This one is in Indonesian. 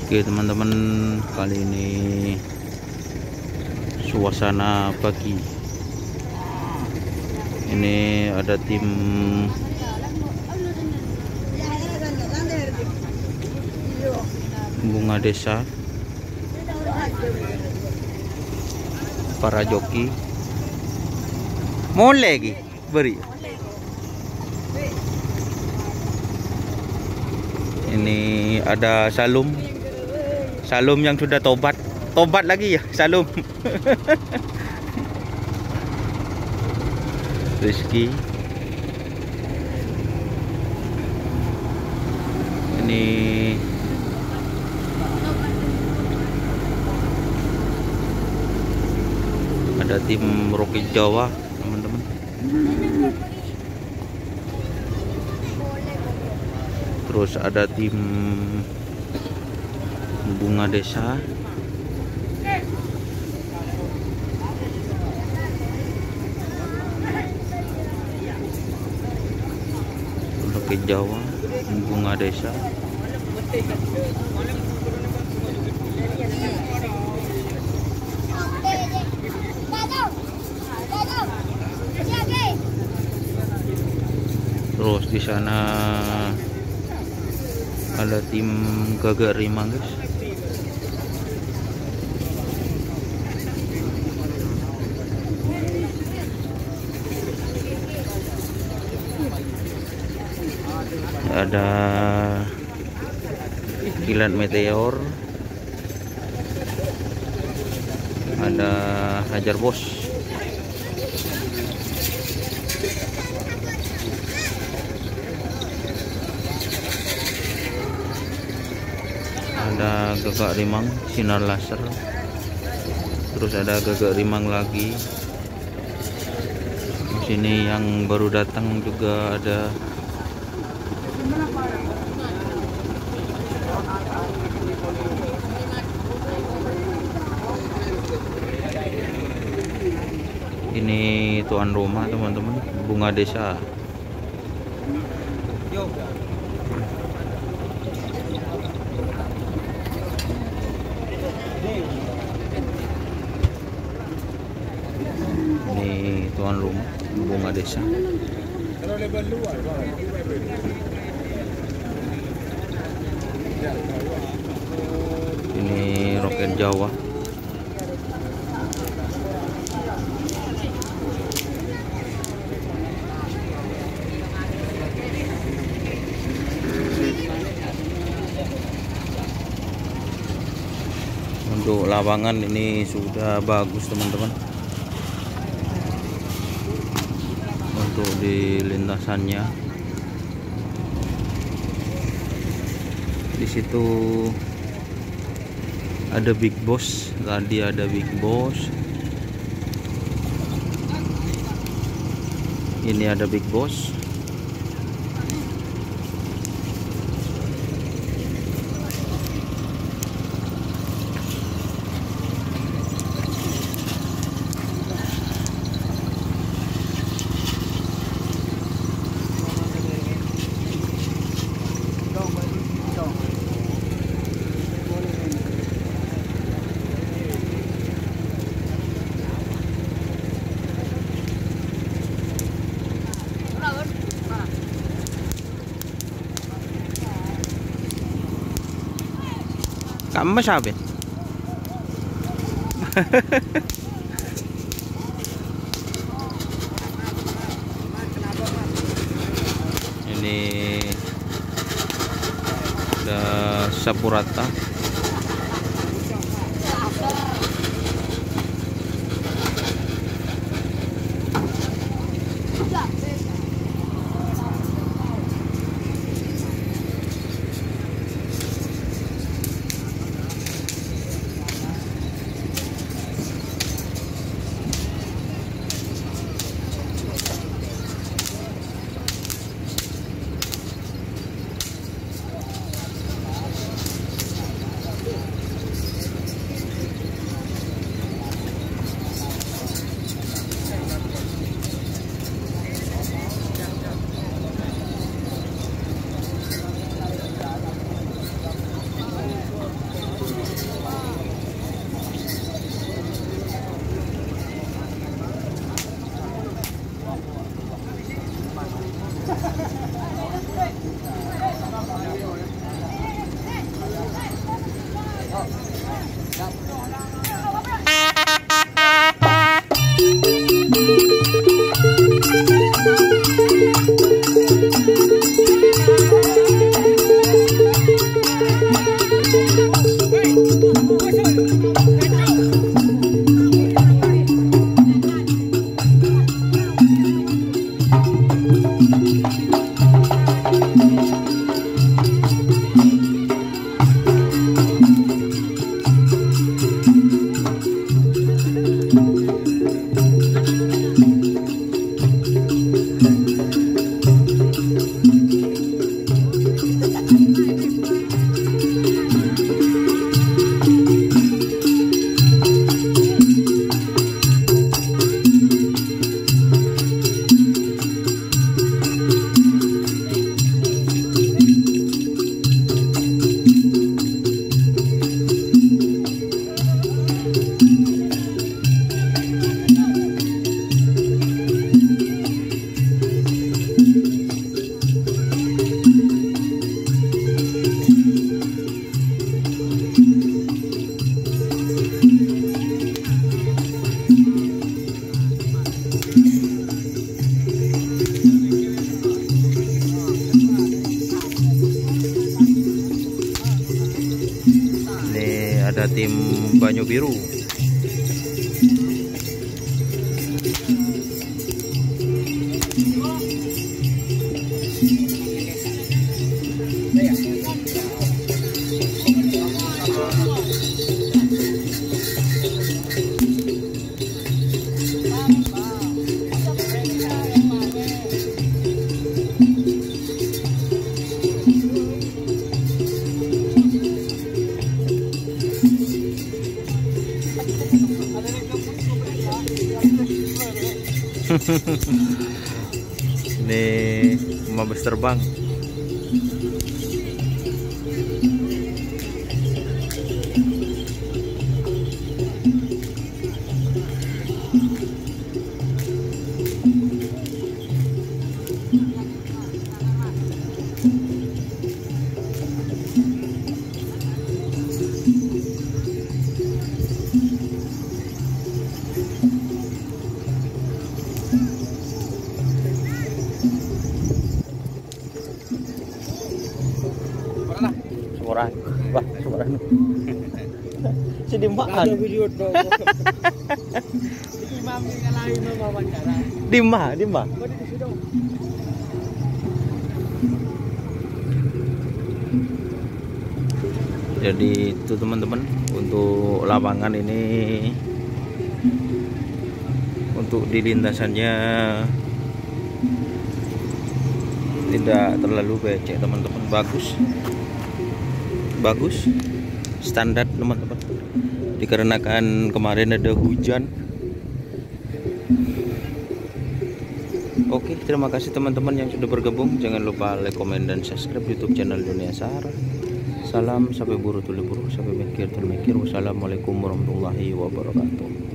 Oke teman-teman, kali ini suasana pagi. Ini ada tim bunga desa, para joki mulai lagi beri. Ini ada Salum yang sudah tobat lagi ya, Salum. Rizky. Ini ada tim Rocky Jawa, teman-teman. Terus ada tim bunga desa. Rocky Jawa, bunga desa. Terus di sana ada tim Gagak Rimang, guys. Ada Kilat Meteor, ada Hajar Bos, ada Gagak Rimang Sinar Laser, terus ada Gagak Rimang lagi. Di sini yang baru datang juga ada ini tuan rumah, teman-teman, bunga desa. Ini tuan rumah bunga desa. Ini Roket Jawa. Untuk lapangan ini sudah bagus, teman-teman. Untuk di lintasannya, di situ ada Big Boss. Tadi ada Big Boss. Ini ada Big Boss. Kamu sabi? Ini ada Sapurata. ada tim Banyu Biru. Ini mabes terbang. Suara, wah suara nu. Si dimaan. Video dong. Imam ngalahin wawancara. Dimah. Jadi itu teman-teman, untuk lapangan ini, untuk di lintasannya tidak terlalu becek teman-teman, bagus standar teman-teman, dikarenakan kemarin ada hujan. Oke, terima kasih teman-teman yang sudah bergabung. Jangan lupa like, komen, dan subscribe YouTube channel Dunia Sahara. Salam, sampai buru tuli buru, sampai mikir termikir. Wassalamualaikum warahmatullahi wabarakatuh.